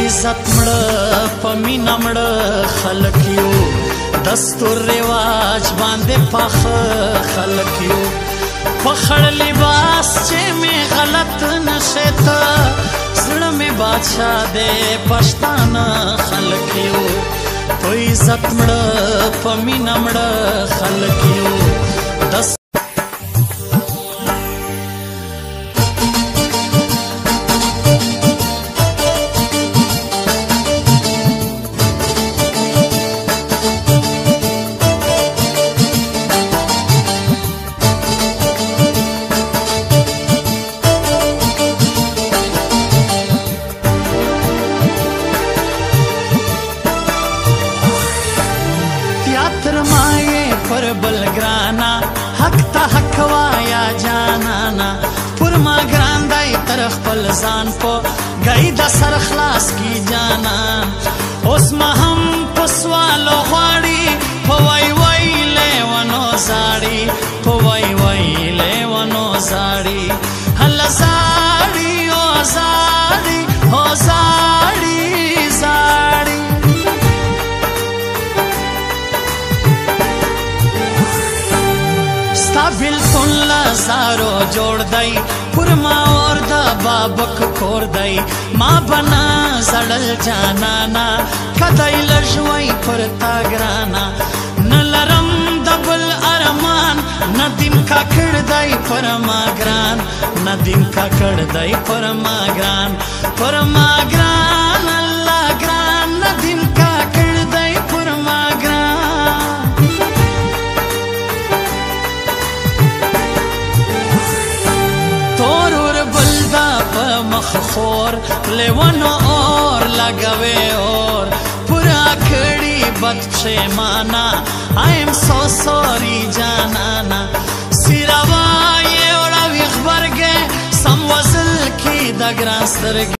عزت مړه په مینه مړه خلک یو دستور رواج باندې پاخه خلک یو په خړ لباس چې مې غلط نشي ته زړه مې بادشاه دی پښتانه خلک یو په عزت مړه په مینه مړه خلک یو پر بلگرانا حق تا حق وایا جانانا پر ما گران دای تر خپل ځان په گئی د سر خلاص کی جانان اوس ما هم په سوالو غواړي په وای وای لیوانو زاړي په وای وای لیوانو زاړي هل زاړي او زاړي او زاړي زاړي بلتون لزارو جوړ دی پر ما اور دا بابک کور دی ما بنا زړل جانانا کدی لژوي پر تا ګرانا نلرم دبل ارمان ندیم کا کړ دی پر ما ګران ندیم کا کړ دی پر ما ګران الله ګران ندیم کا کړ دی پر ما ګران مخور لیوانو اور لگوے اور پورا کھڑی بد پشیمانا I am so sorry جانانا سیروا یہ اوڑا ویخ برگے سم وزل کی دگران سترگی